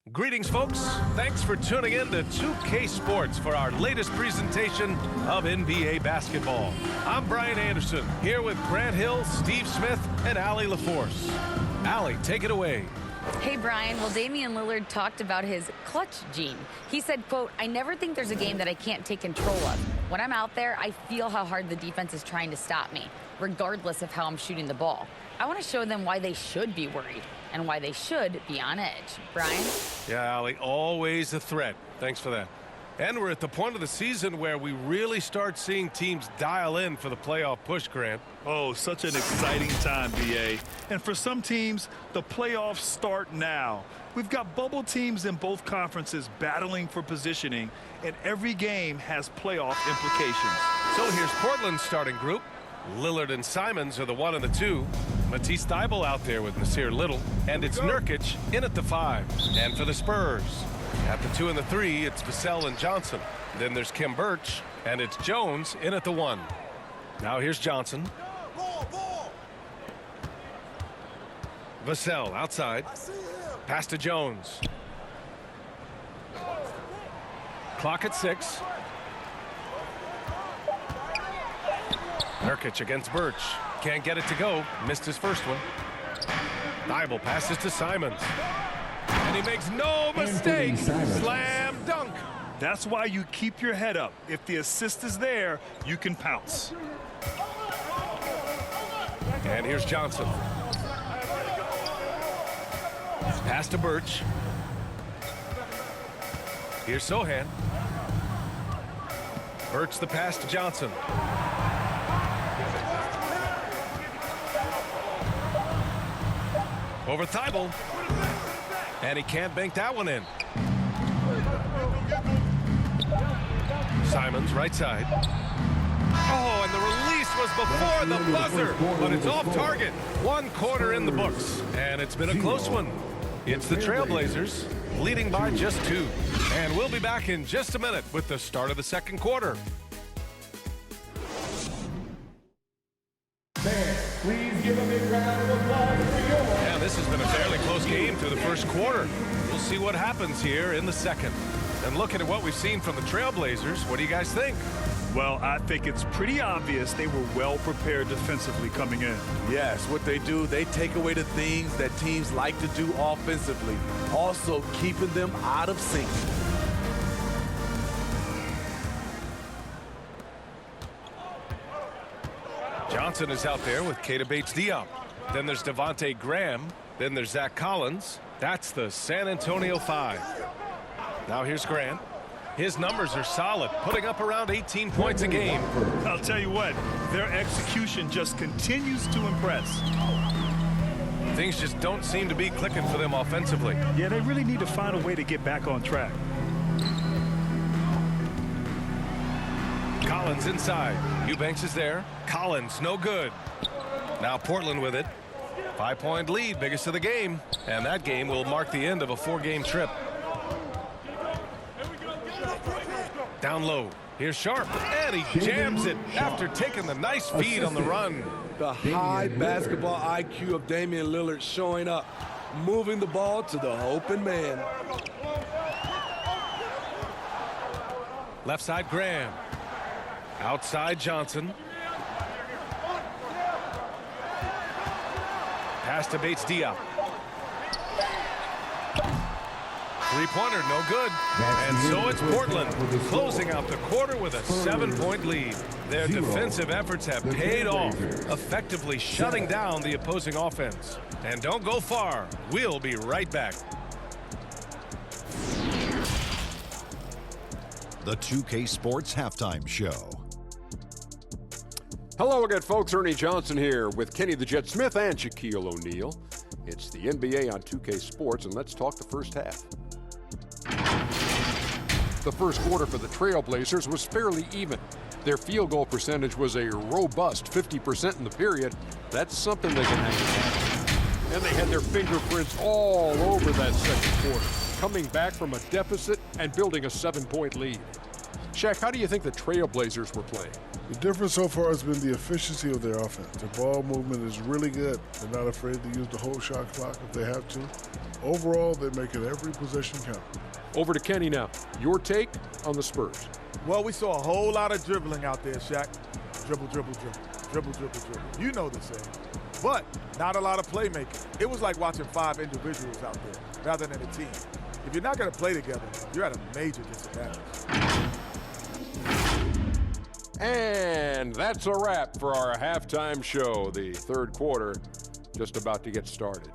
Greetings, folks. Thanks for tuning in to 2K Sports for our latest presentation of NBA basketball. I'm Brian Anderson, here with Grant Hill, Steve Smith, and Allie LaForce. Allie, take it away. Hey, Brian. Well, Damian Lillard talked about his clutch gene. He said, quote, "I never think there's a game that I can't take control of. When I'm out there, I feel how hard the defense is trying to stop me, regardless of how I'm shooting the ball. I want to show them why they should be worried and why they should be on edge." Brian? Yeah, Allie, always a threat. Thanks for that. And we're at the point of the season where we really start seeing teams dial in for the playoff push, Grant. Oh, such an exciting time, BA. And for some teams, the playoffs start now. We've got bubble teams in both conferences battling for positioning, and every game has playoff implications. So here's Portland's starting group. Lillard and Simons are the 1 and the 2. Matisse Thybulle out there with Nasir Little. And it's Nurkic in at the 5. And for the Spurs, at the 2 and the 3, it's Vassell and Johnson. Then there's Kim Birch, and it's Jones in at the 1. Now here's Johnson. Vassell outside. Pass to Jones. Clock at 6. Nurkic against Birch. Can't get it to go. Missed his first one. Thybulle passes to Simons. And he makes no mistake. Slam dunk. That's why you keep your head up. If the assist is there, you can pounce. And here's Johnson. Pass to Birch. Here's Sohan. Birch the pass to Johnson. Over Thybulle. And he can't bank that one in. Simons, right side. Oh, and the release was before the buzzer, but it's off target. 1 quarter in the books, and it's been a close one. It's the Trailblazers leading by just 2. And we'll be back in just a minute with the start of the second quarter. Please give a big round of applause for your... Yeah, this has been a fairly close game through the first quarter. We'll see what happens here in the second. And looking at what we've seen from the Trailblazers, what do you guys think? Well, I think it's pretty obvious they were well prepared defensively coming in. Yes, what they do, they take away the things that teams like to do offensively, also keeping them out of sync. Johnson is out there with Keita Bates-Diop. Then there's Devontae Graham. Then there's Zach Collins. That's the San Antonio 5. Now here's Grant. His numbers are solid, putting up around 18 points a game. I'll tell you what, their execution just continues to impress. Things just don't seem to be clicking for them offensively. Yeah, they really need to find a way to get back on track. Collins inside. Eubanks is there. Collins, no good. Now Portland with it. 5-point lead, biggest of the game. And that game will mark the end of a 4-game trip. Down low. Here's Sharp. And he jams it after taking the nice feed on the run. The high basketball IQ of Damian Lillard showing up, moving the ball to the open man. Left side, Graham. Outside, Johnson. Pass to Bates-Diop. Three-pointer, no good. And so it's Portland closing out the quarter with a 7-point lead. Their defensive efforts have paid off, effectively shutting down the opposing offense. And don't go far. We'll be right back. The 2K Sports Halftime Show. Hello again, folks. Ernie Johnson here with Kenny the Jet Smith and Shaquille O'Neal. It's the NBA on 2K Sports, and let's talk the first half. The first quarter for the Trailblazers was fairly even. Their field goal percentage was a robust 50% in the period. That's something they can hang on. And they had their fingerprints all over that second quarter, coming back from a deficit and building a 7-point lead. Shaq, how do you think the Trailblazers were playing? The difference so far has been the efficiency of their offense. Their ball movement is really good. They're not afraid to use the whole shot clock if they have to. Overall, they're making every possession count. Over to Kenny now. Your take on the Spurs. Well, we saw a whole lot of dribbling out there, Shaq. Dribble, dribble, dribble. Dribble, dribble, dribble. You know the saying. But not a lot of playmaking. It was like watching 5 individuals out there rather than a team. If you're not going to play together, you're at a major disadvantage. And that's a wrap for our halftime show. The third quarter just about to get started.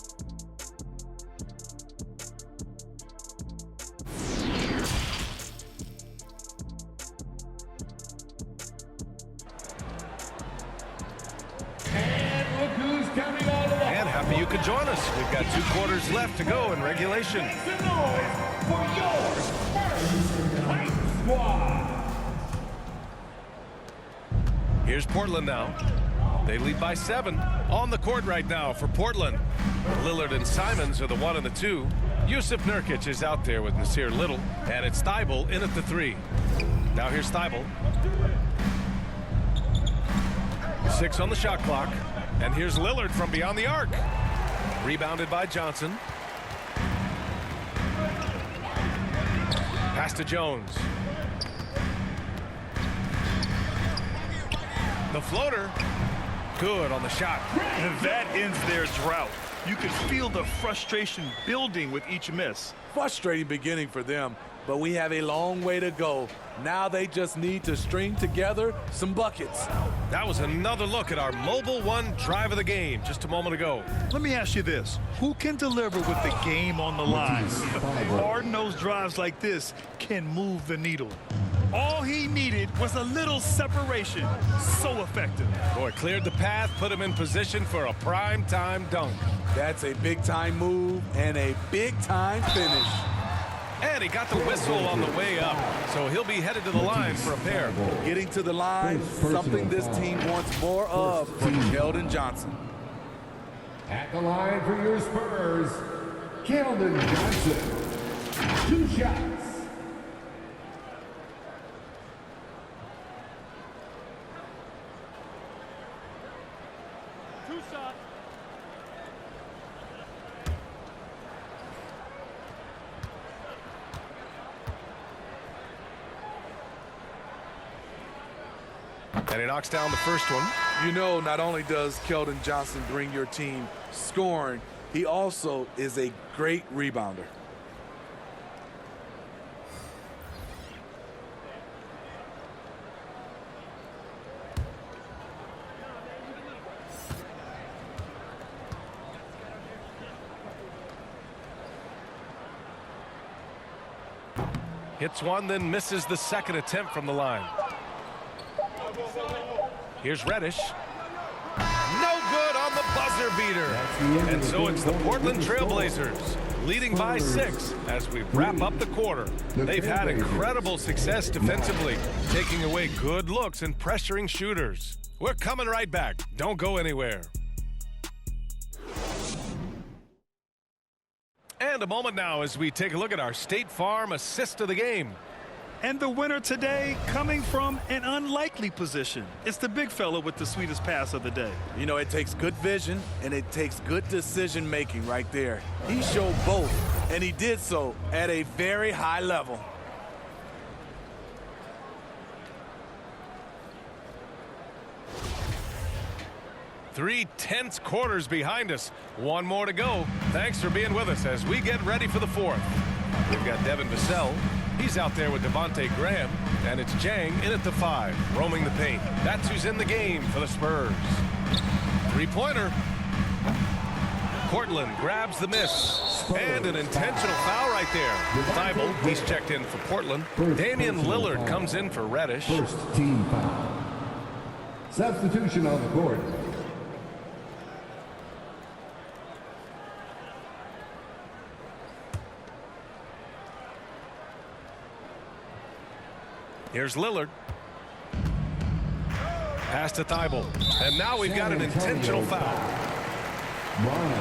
And look who's coming all the way. And happy you could join us. We've got 2 quarters left to go in regulation. Make some noise for your Spurs Hype Squad. Here's Portland now. They lead by 7. On the court right now for Portland. Lillard and Simons are the 1 and the 2. Yusuf Nurkic is out there with Nasir Little. And it's Thybulle in at the 3. Now here's Thybulle. 6 on the shot clock. And here's Lillard from beyond the arc. Rebounded by Johnson. Pass to Jones. The floater. Good on the shot. And that ends their drought. You can feel the frustration building with each miss. Frustrating beginning for them, but we have a long way to go. Now they just need to string together some buckets. That was another look at our Mobile One drive of the game just a moment ago. Let me ask you this. Who can deliver with the game on the line? Hard-nosed drives like this can move the needle. All he needed was a little separation. So effective. Boy, cleared the path, put him in position for a prime-time dunk. That's a big-time move and a big-time finish. And he got the whistle on the way up, so he'll be headed to the line for a pair. Getting to the line, something this team wants more of from Keldon Johnson. At the line for your Spurs, Keldon Johnson. 2 shots. And he knocks down the first one. You know, not only does Keldon Johnson bring your team scoring, he also is a great rebounder. Hits one, then misses the second attempt from the line. Here's Reddish. No good on the buzzer beater. And so it's the Portland Trailblazers leading by 6 as we wrap up the quarter. They've had incredible success defensively, taking away good looks and pressuring shooters. We're coming right back. Don't go anywhere. And a moment now as we take a look at our State Farm assist of the game. And the winner today coming from an unlikely position. It's the big fella with the sweetest pass of the day. You know, it takes good vision and it takes good decision making right there. He showed both, and he did so at a very high level. Three tense quarters behind us. One more to go. Thanks for being with us as we get ready for the 4th. We've got Devin Vassell. He's out there with Devontae Graham. And it's Jang in at the 5, roaming the paint. That's who's in the game for the Spurs. 3-pointer. Cortland grabs the miss. And an intentional foul right there. Thybulle, he's checked in for Portland. Damian Lillard comes in for Reddish. First team foul. Substitution on the court. Here's Lillard. Pass to Thybulle. And now we've got an intentional foul. Ryan,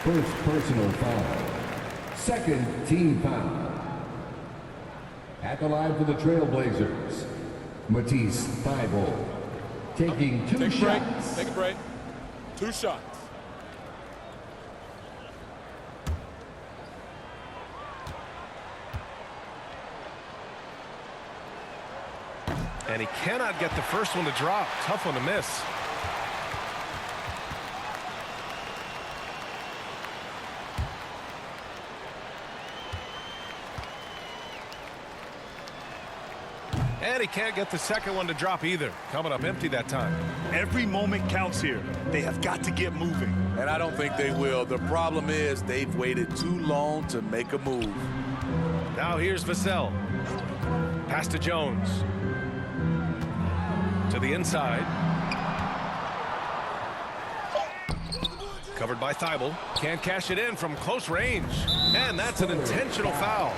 first personal foul. Second team foul. At the line for the Trailblazers, Matisse Thybulle taking 2 shots. Take a break. 2 shots. And he cannot get the first one to drop. Tough one to miss. And he can't get the second one to drop either. Coming up empty that time. Every moment counts here. They have got to get moving. And I don't think they will. The problem is they've waited too long to make a move. Now here's Vassell. Pass to Jones. To the inside. Covered by Thibault. Can't cash it in from close range. And that's an intentional foul.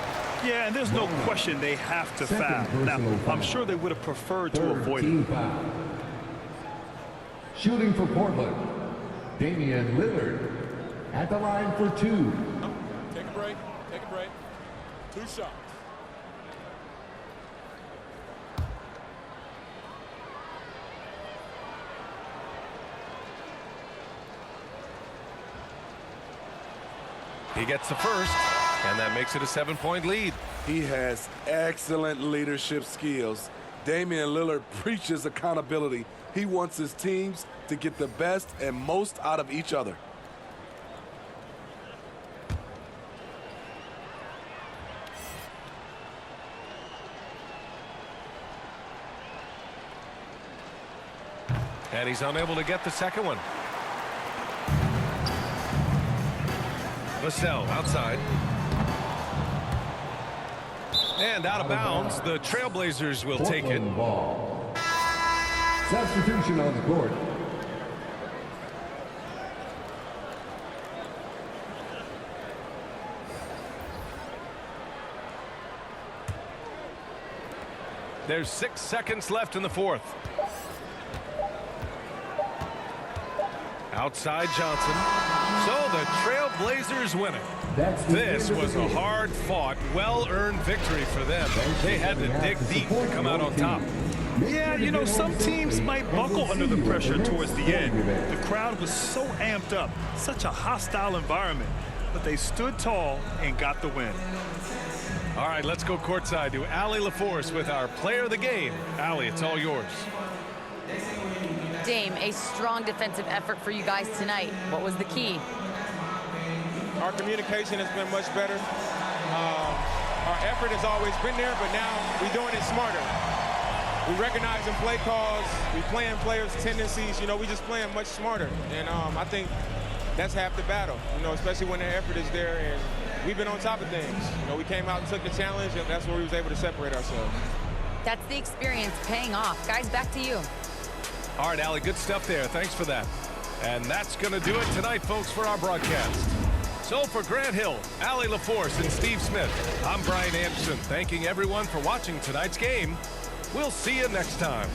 Yeah, and there's no question they have to foul. Now, I'm sure they would have preferred to avoid it. Foul. Shooting for Portland, Damian Lillard at the line for 2. Take a break. Take a break. 2 shots. He gets the first, and that makes it a 7-point lead. He has excellent leadership skills. Damian Lillard preaches accountability. He wants his teams to get the best and most out of each other. And he's unable to get the second one. Vassell outside. And out of bounds. The Trailblazers will take it. Ball. Substitution on the court. There's 6 seconds left in the fourth. Outside Johnson. So the Trailblazers win it. This was a hard-fought, well-earned victory for them. They had to dig deep to come out on top. Yeah, you know, some teams might buckle under the pressure towards the end. The crowd was so amped up, such a hostile environment, but they stood tall and got the win. All right, let's go courtside to Allie LaForce with our player of the game. Allie, it's all yours. Dame, a strong defensive effort for you guys tonight. What was the key? Our communication has been much better. Our effort has always been there, but now we're doing it smarter. We recognizing play calls. We playing players' tendencies. You know, we just playing much smarter. And I think that's half the battle, you know, especially when the effort is there. And we've been on top of things. You know, we came out and took the challenge, and that's where we was able to separate ourselves. That's the experience paying off. Guys, back to you. All right, Allie, good stuff there. Thanks for that. And that's going to do it tonight, folks, for our broadcast. So for Grant Hill, Allie LaForce, and Steve Smith, I'm Brian Anderson, thanking everyone for watching tonight's game. We'll see you next time.